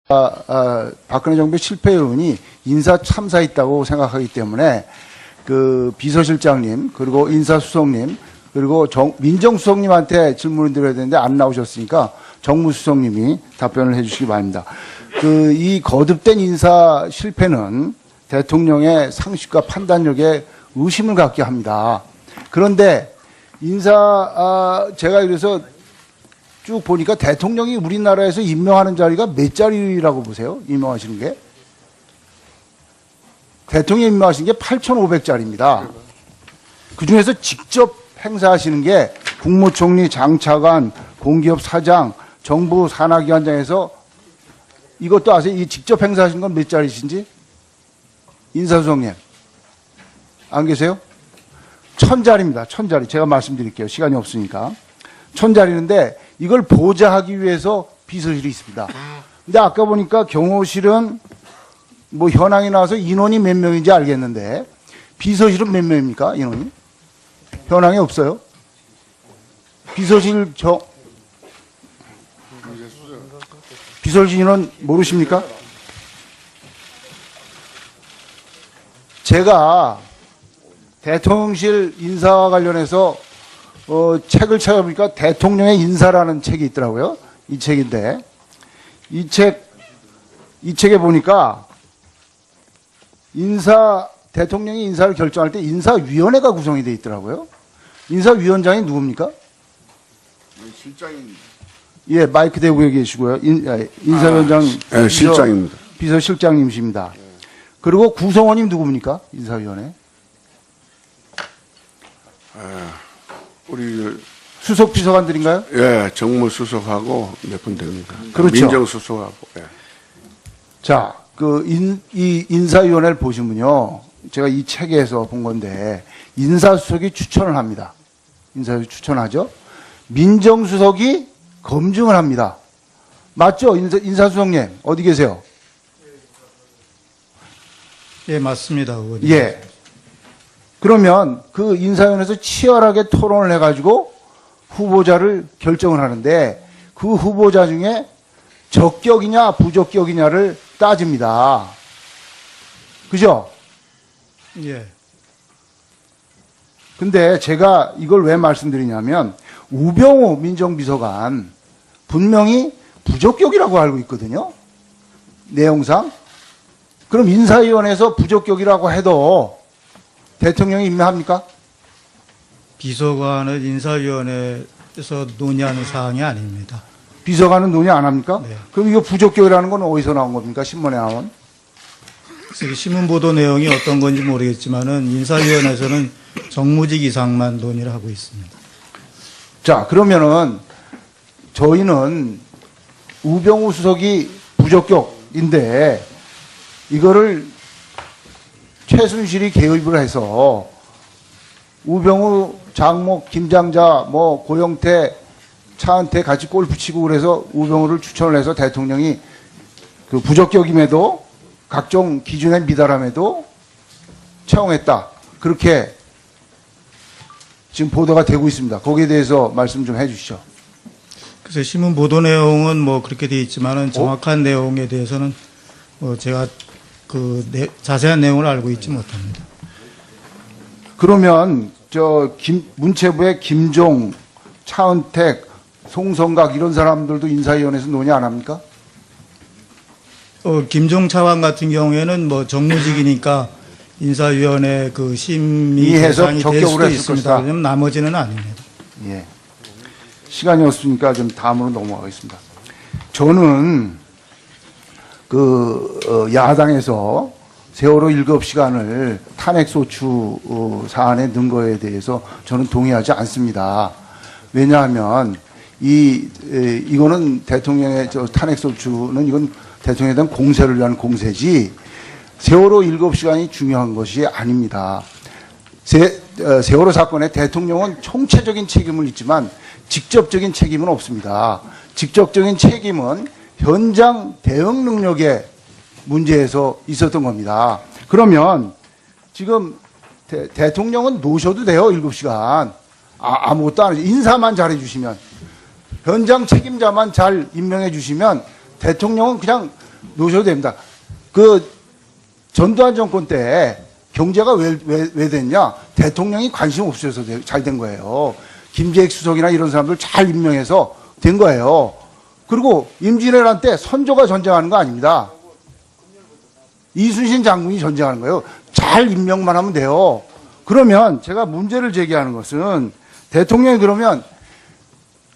박근혜 정부의 실패 요인이 인사 참사 있다고 생각하기 때문에 그 비서실장님 그리고 인사수석님 그리고 민정수석님한테 질문을 드려야 되는데 안 나오셨으니까 정무수석님이 답변을 해주시기 바랍니다. 이 거듭된 인사 실패는 대통령의 상식과 판단력에 의심을 갖게 합니다. 그런데 제가 그래서 쭉 보니까 대통령이 우리나라에서 임명하는 자리가 몇 자리라고 보세요? 임명하시는 게? 대통령 임명하시는 게 8,500자리입니다. 그 중에서 직접 행사하시는 게 국무총리, 장차관, 공기업 사장, 정부 산하기관장에서 이것도 아세요? 이 직접 행사하신 건 몇 자리신지? 인사수석님. 안 계세요? 1,000자리입니다. 1,000자리. 제가 말씀드릴게요. 시간이 없으니까. 1,000자리인데 이걸 보좌하기 위해서 비서실이 있습니다. 근데 아까 보니까 경호실은 뭐 현황이 나와서 인원이 몇 명인지 알겠는데 비서실은 몇 명입니까? 인원이? 현황이 없어요. 비서실 비서실 인원 모르십니까? 제가 대통령실 인사와 관련해서 책을 찾아보니까 대통령의 인사라는 책이 있더라고요. 이 책인데 이 책에 보니까 대통령이 인사를 결정할 때 인사위원회가 구성이 되어 있더라고요. 인사위원장이 누굽니까? 실장입니다. 예, 마이크 대고 계시고요. 인사위원장 실장입니다. 비서실장님이십니다. 그리고 구성원님 누굽니까? 인사위원회. 우리 수석 비서관들인가요? 예, 정무수석하고 몇 분 됩니다. 그렇죠. 민정수석하고. 예. 자, 이 인사위원회를 보시면요. 제가 이 책에서 본 건데, 인사수석이 추천을 합니다. 인사수석이 추천하죠. 민정수석이 검증을 합니다. 맞죠? 인사수석님, 어디 계세요? 예, 맞습니다. 의원님. 예. 그러면 그 인사위원회에서 치열하게 토론을 해가지고 후보자를 결정을 하는데 그 후보자 중에 적격이냐 부적격이냐를 따집니다. 그죠? 예. 근데 제가 이걸 왜 말씀드리냐면 우병우 민정비서관 분명히 부적격이라고 알고 있거든요. 내용상. 그럼 인사위원회에서 부적격이라고 해도 대통령이 임명합니까? 비서관은 인사위원회에서 논의하는 사항이 아닙니다. 비서관은 논의 안 합니까? 네. 그럼 이거 부적격이라는 건 어디서 나온 겁니까? 신문에 나온? 그래서 신문 보도 내용이 어떤 건지 모르겠지만은 인사위원회에서는 정무직 이상만 논의를 하고 있습니다. 자, 그러면은 저희는 우병우 수석이 부적격인데 이거를 최순실이 개입을 해서 우병우, 장목, 김장자, 고영태, 차은태 같이 골프 치고 그래서 우병우를 추천을 해서 대통령이 그 부적격임에도 각종 기준에 미달함에도 채용했다. 그렇게 지금 보도가 되고 있습니다. 거기에 대해서 말씀 좀 해주시죠. 그래서 신문 보도 내용은 뭐 그렇게 되어 있지만은 정확한 내용에 대해서는 제가 자세한 내용을 알고 있지 못합니다. 그러면 문체부의 김종, 차은택, 송성각 이런 사람들도 인사위원회에서 논의 안 합니까? 김종 차관 같은 경우에는 정무직이니까 인사위원회 심의 대상이 될 수도 있습니다. 그러면 나머지는 아닙니다. 예. 시간이 없으니까 좀 다음으로 넘어가겠습니다. 저는 야당에서 세월호 7시간을 탄핵소추 사안에 넣은 거에 대해서 저는 동의하지 않습니다. 왜냐하면 이거는 대통령의 탄핵소추는 이건 대통령에 대한 공세를 위한 공세지 세월호 7시간이 중요한 것이 아닙니다. 세월호 사건에 대통령은 총체적인 책임을 있지만 직접적인 책임은 없습니다. 직접적인 책임은 현장 대응 능력의 문제에서 있었던 겁니다. 그러면 지금 대통령은 노셔도 돼요. 7시간. 아무것도 안 해요. 인사만 잘해 주시면 현장 책임자만 잘 임명해 주시면 대통령은 그냥 놓으셔도 됩니다. 그 전두환 정권 때 경제가 왜 됐냐? 대통령이 관심 없으셔서 잘 된 거예요. 김재익 수석이나 이런 사람들 잘 임명해서 된 거예요. 그리고 임진왜란 때 선조가 전쟁하는 거 아닙니다. 이순신 장군이 전쟁하는 거예요. 잘 임명만 하면 돼요. 그러면 제가 문제를 제기하는 것은 대통령이 그러면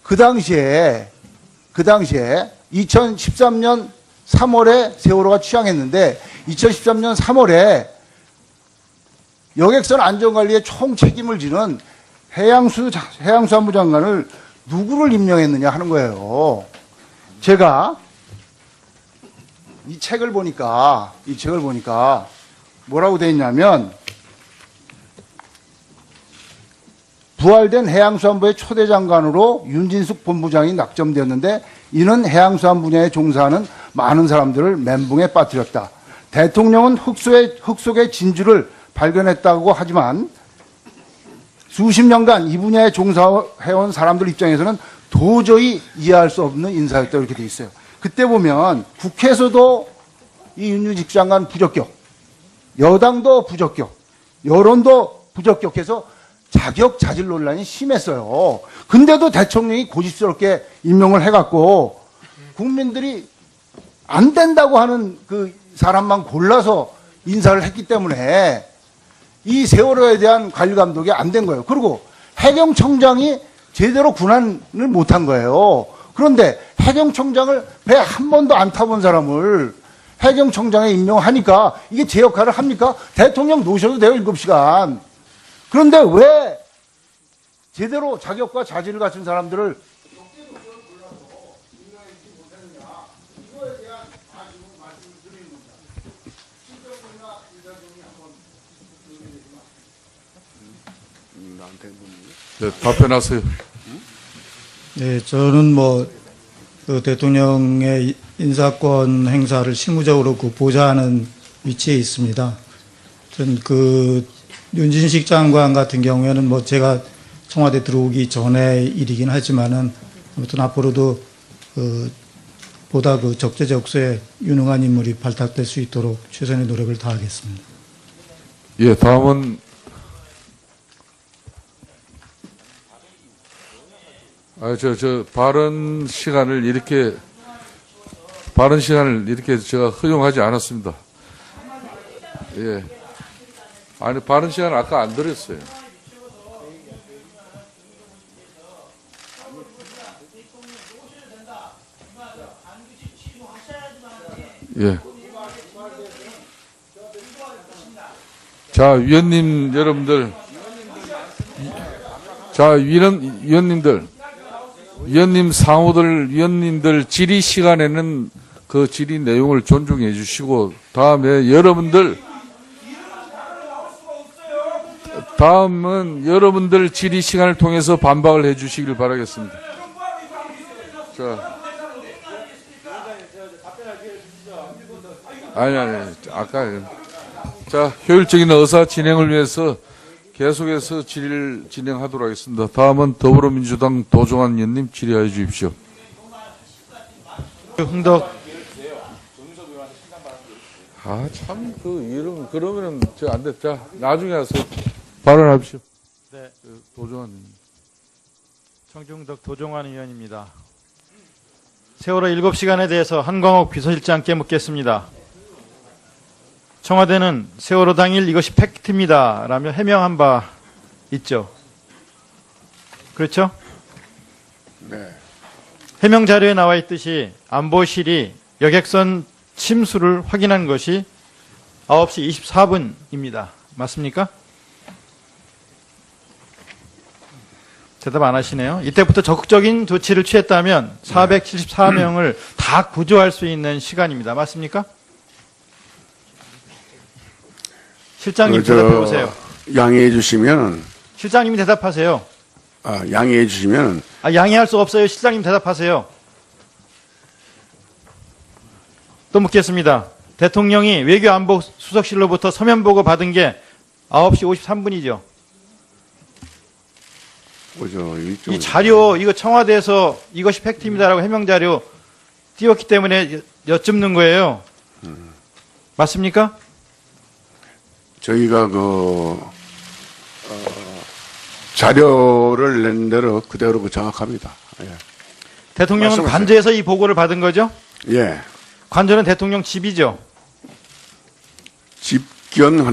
그 당시에 2013년 3월에 세월호가 취항했는데 2013년 3월에 여객선 안전관리에 총 책임을 지는 해양수산부 장관을 누구를 임명했느냐 하는 거예요. 제가 이 책을 보니까 뭐라고 되어 있냐면 부활된 해양수산부의 초대 장관으로 윤진숙 본부장이 낙점되었는데 이는 해양수산 분야에 종사하는 많은 사람들을 멘붕에 빠뜨렸다. 대통령은 흙 속의 진주를 발견했다고 하지만 수십 년간 이 분야에 종사해온 사람들 입장에서는 도저히 이해할 수 없는 인사였다 이렇게 돼 있어요. 그때 보면 국회에서도 이 윤유직 장관 부적격, 여당도 부적격, 여론도 부적격해서 자격자질 논란이 심했어요. 근데도 대통령이 고집스럽게 임명을 해갖고 국민들이 안 된다고 하는 그 사람만 골라서 인사를 했기 때문에 이 세월호에 대한 관리 감독이 안 된 거예요. 그리고 해경청장이 제대로 군안을 못한 거예요. 그런데 해경청장을 배 한 번도 안 타본 사람을 해경청장에 임명하니까 이게 제 역할을 합니까? 대통령 놓으셔도 돼요, 7시간. 그런데 왜 제대로 자격과 자질을 갖춘 사람들을 네, 답변하세요. 네, 저는 그 대통령의 인사권 행사를 실무적으로 보좌하는 위치에 있습니다. 전 윤진식 장관 같은 경우에는 제가 청와대 들어오기 전의 일이긴 하지만은 아무튼 앞으로도 보다 적재적소에 유능한 인물이 발탁될 수 있도록 최선의 노력을 다하겠습니다. 예, 다음은 발언 시간을 이렇게 제가 허용하지 않았습니다. 예. 아니, 발언 시간 아까 안 드렸어요. 예. 자, 위원님 여러분들. 자, 위원님들 질의 시간에는 그 질의 내용을 존중해 주시고, 다음은 여러분들 질의 시간을 통해서 반박을 해 주시길 바라겠습니다. 자. 자, 효율적인 의사 진행을 위해서 계속해서 질의를 진행하도록 하겠습니다. 다음은 더불어민주당 도종환 의원님 질의하여 주십시오. 흥덕. 그러면은 안 돼. 자, 나중에 하세요. 발언하십시오. 네. 도종환 의원님. 청중덕 도종환 의원입니다. 세월호 7시간에 대해서 한광옥 비서실장께 묻겠습니다. 청와대는 세월호 당일 이것이 팩트입니다 라며 해명한 바 있죠. 그렇죠? 네. 해명 자료에 나와 있듯이 안보실이 여객선 침수를 확인한 것이 9시 24분입니다. 맞습니까? 대답 안 하시네요. 이때부터 적극적인 조치를 취했다면 474명을 다 구조할 수 있는 시간입니다. 맞습니까? 실장님 대답해 보세요. 양해해 주시면 실장님이 대답하세요. 양해해 주시면 양해할 수 없어요. 실장님 대답하세요. 또 묻겠습니다. 대통령이 외교안보수석실로부터 서면 보고 받은 게 9시 53분이죠. 이 자료, 이거 청와대에서 이것이 팩트입니다라고 해명 자료 띄웠기 때문에 여쭙는 거예요. 맞습니까? 저희가 자료를 낸 대로 그대로 정확합니다. 예. 대통령은 말씀하세요. 관저에서 이 보고를 받은 거죠? 예. 관저는 대통령 집이죠. 집견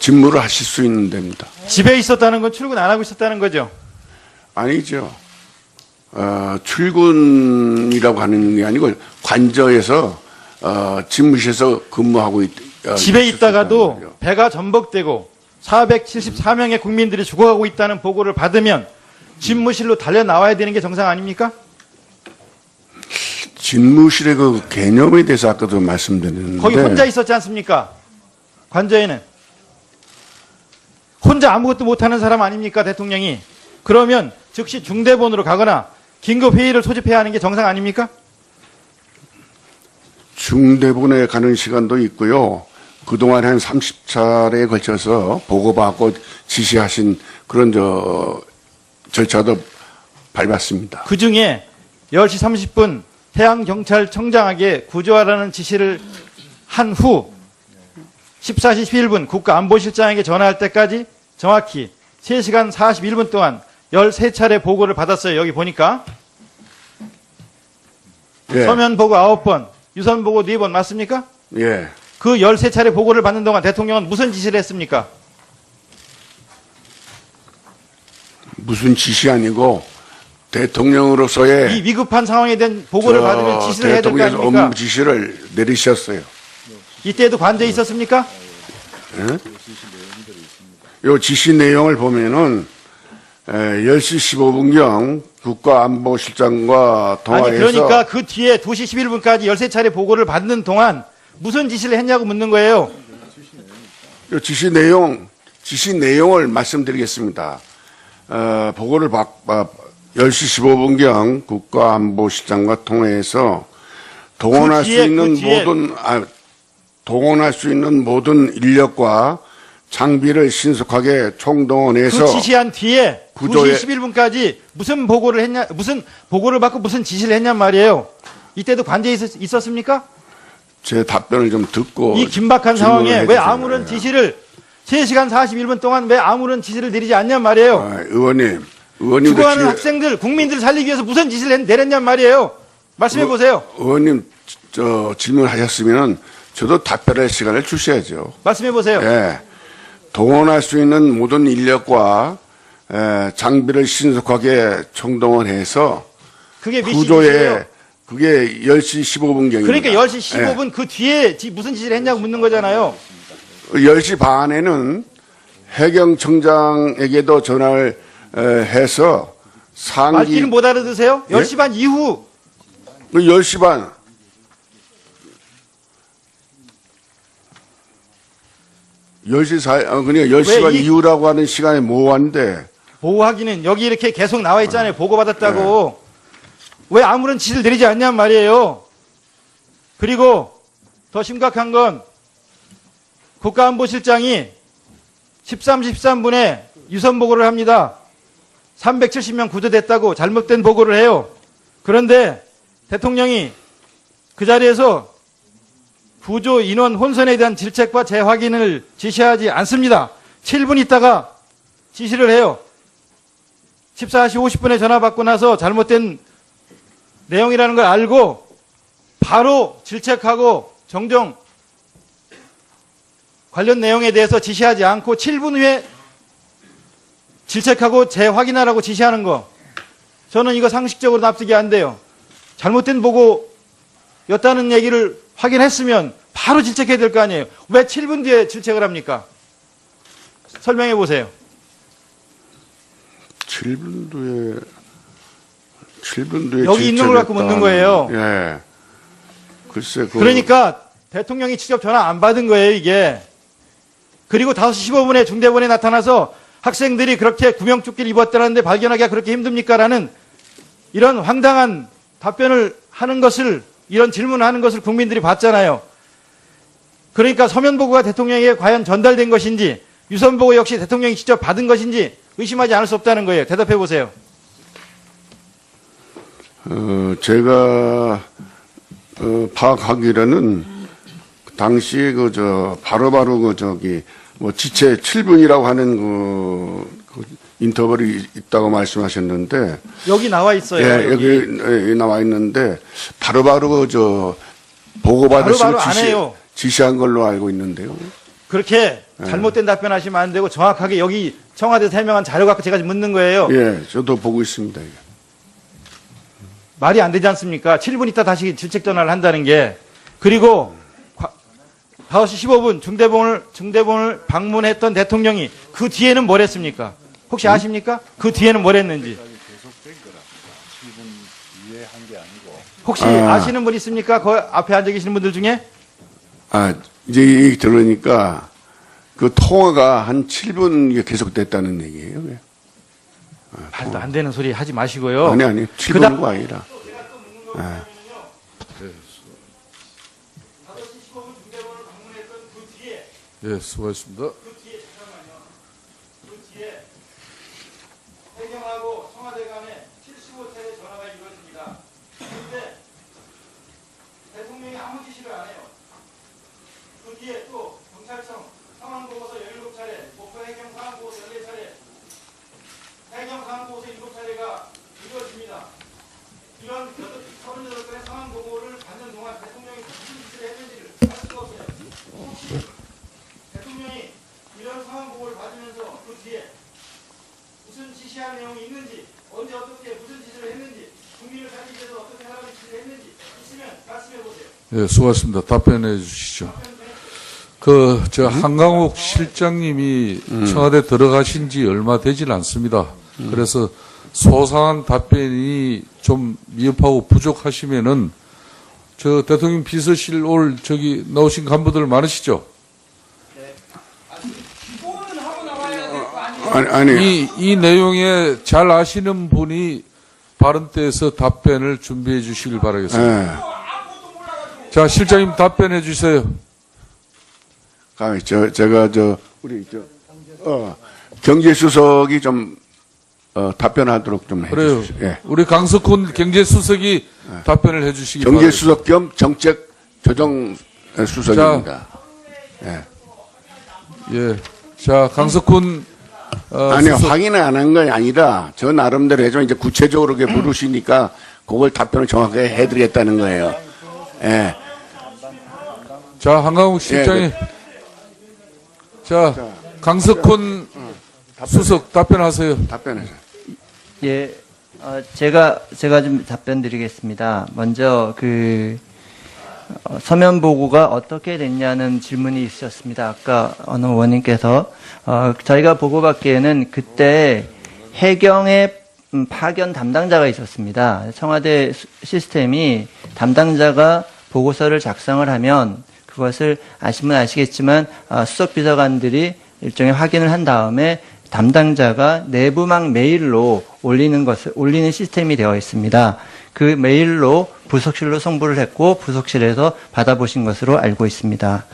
직무를 하실 수 있는 데입니다. 집에 있었다는 건 출근 안 하고 있었다는 거죠. 아니죠. 출근이라고 하는 게 아니고 관저에서 집무실에서 근무하고 집에 있을 수 있다가도 있다는 거죠. 배가 전복되고 474명의 국민들이 죽어가고 있다는 보고를 받으면 집무실로 달려 나와야 되는 게 정상 아닙니까? 집무실의 그 개념에 대해서 아까도 말씀드렸는데 거기 혼자 있었지 않습니까? 관저에는 혼자 아무것도 못하는 사람 아닙니까? 대통령이. 그러면 즉시 중대본으로 가거나 긴급 회의를 소집해야 하는 게 정상 아닙니까? 중대본에 가는 시간도 있고요. 그동안 한 30차례에 걸쳐서 보고받고 지시하신 그런 절차도 밟았습니다. 그 중에 10시 30분 해양경찰청장에게 구조하라는 지시를 한 후 14시 11분 국가안보실장에게 전화할 때까지 정확히 3시간 41분 동안 13차례 보고를 받았어요. 여기 보니까. 예. 서면 보고 9번, 유선 보고 4번 맞습니까? 예. 그 13차례 보고를 받는 동안 대통령은 무슨 지시를 했습니까? 무슨 지시 아니고 대통령으로서의 이 위급한 상황에 대한 보고를 받으면 지시를 해야 될 거 대통령에서 아닙니까? 업무 지시를 내리셨어요. 이때에도 관저에 있었습니까? 요 지시 내용을 보면은 10시 15분경 국가안보실장과 아니 통화해서 그러니까 그 뒤에 2시 11분까지 13차례 보고를 받는 동안 무슨 지시를 했냐고 묻는 거예요. 요 지시 내용을 말씀드리겠습니다. 보고를 10시 15분경 국가안보실장과 통화해서 동원할 수 있는 모든 인력과 장비를 신속하게 총동원해서 그 지시한 뒤에 구조에- 2시 11분까지 무슨 보고를 했냐, 무슨 보고를 받고 무슨 지시를 했냔 말이에요. 이때도 관저에 있었습니까? 제 답변을 좀 듣고 이 긴박한 질문을 상황에 왜 해주세요. 아무런 지시를 3시간 41분 동안 왜 아무런 지시를 내리지 않냔 말이에요. 의원님도 죽어가는 학생들, 국민들을 살리기 위해서 무슨 지시를 내렸냔 말이에요. 말씀해 보세요. 의원님 질문하셨으면 저도 답변할 시간을 주셔야죠. 말씀해 보세요. 예. 동원할 수 있는 모든 인력과 장비를 신속하게 총동원해서 그게 몇 구조에 시예요? 그게 10시 15분경입니다. 그러니까 10시 15분 그 뒤에 무슨 지시를 했냐고 묻는 거잖아요. 10시 반에는 해경청장에게도 전화를 해서 상기 말귀를 못 알아드세요? 예? 10시 반 이후 10시 반 10시 반 왜 이후라고 하는 시간에 모호한데 보호하기는 여기 이렇게 계속 나와 있잖아요. 보고받았다고. 왜 아무런 지시를 내리지 않냔 말이에요. 그리고 더 심각한 건 국가안보실장이 13시 13분에 유선 보고를 합니다. 370명 구조됐다고 잘못된 보고를 해요. 그런데 대통령이 그 자리에서 구조 인원 혼선에 대한 질책과 재확인을 지시하지 않습니다. 7분 있다가 지시를 해요. 14시 50분에 전화 받고 나서 잘못된 내용이라는 걸 알고 바로 질책하고 정정 관련 내용에 대해서 지시하지 않고 7분 후에 질책하고 재확인하라고 지시하는 거. 저는 이거 상식적으로 납득이 안 돼요. 잘못된 보고였다는 얘기를 확인했으면 바로 질책해야 될 거 아니에요. 왜 7분 뒤에 질책을 합니까? 설명해 보세요. 7분 뒤에 여기 있는 걸 갖고 묻는 거예요. 예. 글쎄 그러니까 대통령이 직접 전화 안 받은 거예요, 이게. 그리고 5시 15분에 중대본에 나타나서 학생들이 그렇게 구명조끼를 입었다는데 발견하기가 그렇게 힘듭니까? 라는 이런 황당한 답변을 하는 것을, 이런 질문을 하는 것을 국민들이 봤잖아요. 그러니까 서면보고가 대통령에게 과연 전달된 것인지, 유선보고 역시 대통령이 직접 받은 것인지 의심하지 않을 수 없다는 거예요. 대답해 보세요. 제가 파악하기로는 당시에 바로바로 뭐 지체 7분이라고 하는 그 인터벌이 있다고 말씀하셨는데 여기 나와 있어요. 예, 여기 나와 있는데 바로바로 보고받으시고 바로바로 안 해요. 지시한 걸로 알고 있는데요. 그렇게 잘못된 답변하시면 안 되고 정확하게 여기 청와대에서 해명한 자료 갖고 제가 지금 묻는 거예요. 예, 저도 보고 있습니다. 이게. 말이 안 되지 않습니까? 7분 있다 다시 질책 전화를 한다는 게. 그리고 5시 15분 중대본을 방문했던 대통령이 그 뒤에는 뭘 했습니까? 혹시 아십니까? 그 뒤에는 뭘 했는지. 혹시 아시는 분 있습니까? 그 앞에 앉아 계시는 분들 중에? 이제 이 얘기 들으니까 그 통화가 한 7분 계속됐다는 얘기예요. 왜? 말도 안 되는 소리 하지 마시고요. 아니, 7분이 아니라. 예, 수고하셨습니다. 해경하고 청와대 간에 75차례 전화가 이루어집니다. 그런데 대통령이 아무 지시를 안 해요. 그 뒤에 또 경찰청 상황보고서 17차례, 목포 해경 상황보고서 14차례, 해경 상황보고서 7차례가 이루어집니다. 이런 38건의 상황보고를 받는 동안 대통령이 무슨 짓을 했는지를 알 수가 없어요. 혹시 대통령이 이런 상황보고를 받으면서 그 뒤에 무슨 지시한 내용이 있는지, 언제 어떻게 무슨 짓을 했는지, 국민을 살리기 위해서 어떻게 하라는 짓을 했는지 있으면 말씀해 보세요. 예, 수고하셨습니다. 답변해 주시죠. 한강욱 실장님이 청와대 들어가신 지 얼마 되질 않습니다. 그래서 소상한 답변이 좀 미흡하고 부족하시면은 대통령 비서실 나오신 간부들 많으시죠? 아니. 이 내용에 잘 아시는 분이 발언 때에서 답변을 준비해 주시길 바라겠습니다. 자, 실장님 답변해 주세요. 제가 우리 경제수석이 좀 답변하도록 좀 그래요. 해주십시오. 예. 우리 강석훈 경제수석이 답변을 해 주시기 바랍니다. 경제수석 겸 정책조정수석입니다. 예. 자, 강석훈 아니요, 확인을 안 한 건 아니라 저 나름대로 해서 이제 구체적으로 물으시니까 그걸 답변을 정확하게 해드리겠다는 거예요. 예. 자, 한강욱 실장님. 자, 강석훈 수석 답변하세요. 답변하세요. 예, 제가 좀 답변 드리겠습니다. 먼저 서면 보고가 어떻게 됐냐는 질문이 있으셨습니다. 아까 어느 의원님께서 저희가 보고받기에는 그때 해경의 파견 담당자가 있었습니다. 청와대 시스템이 담당자가 보고서를 작성을 하면 그것을 아시면 아시겠지만 수석 비서관들이 일종의 확인을 한 다음에 담당자가 내부망 메일로 올리는 시스템이 되어 있습니다. 그 메일로 부속실로 송부를 했고 부속실에서 받아보신 것으로 알고 있습니다.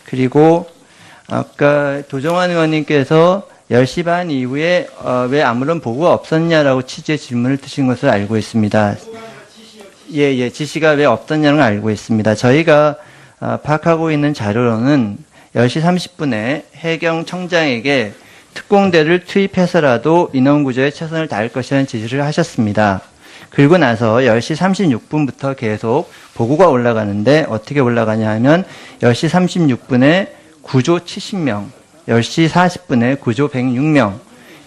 그리고 아까 도종환 의원님께서 10시 반 이후에 왜 아무런 보고가 없었냐라고 취지의 질문을 드신 것을 알고 있습니다. 예, 지시가 왜 없었냐는 걸 알고 있습니다. 저희가 파악하고 있는 자료로는 10시 30분에 해경청장에게 특공대를 투입해서라도 인원구조에 최선을 다할 것이라는 지시를 하셨습니다. 그리고 나서 10시 36분부터 계속 보고가 올라가는데 어떻게 올라가냐 하면 10시 36분에 구조 70명, 10시 40분에 구조 106명,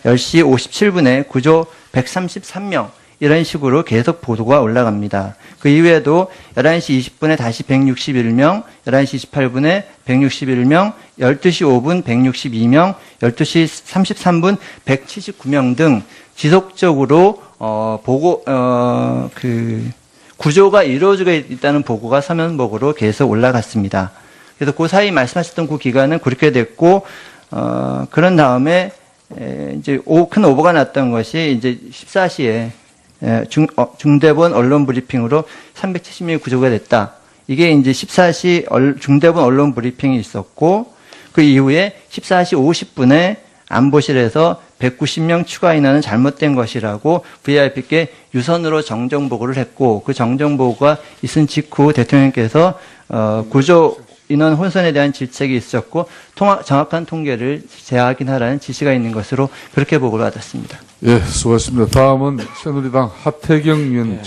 10시 57분에 구조 133명, 이런 식으로 계속 보도가 올라갑니다. 그 이후에도 11시 20분에 다시 161명, 11시 28분에 161명, 12시 5분 162명, 12시 33분 179명 등 지속적으로 구조가 이루어지고 있다는 보고가 서면 보고로 계속 올라갔습니다. 그래서 그 사이 말씀하셨던 그 기간은 그렇게 됐고, 그런 다음에 이제 큰 오보가 났던 것이 이제 14시에 중대본 언론 브리핑으로 370명이 구조가 됐다. 이게 이제 14시 중대본 언론 브리핑이 있었고, 그 이후에 14시 50분에 안보실에서 190명 추가 인원은 잘못된 것이라고 VIP께 유선으로 정정보고를 했고 그 정정보고가 있은 직후 대통령께서 구조 인원 혼선에 대한 질책이 있었고 정확한 통계를 재확인하라는 지시가 있는 것으로 그렇게 보고를 받았습니다. 예, 수고하셨습니다. 다음은 새누리당 하태경 의원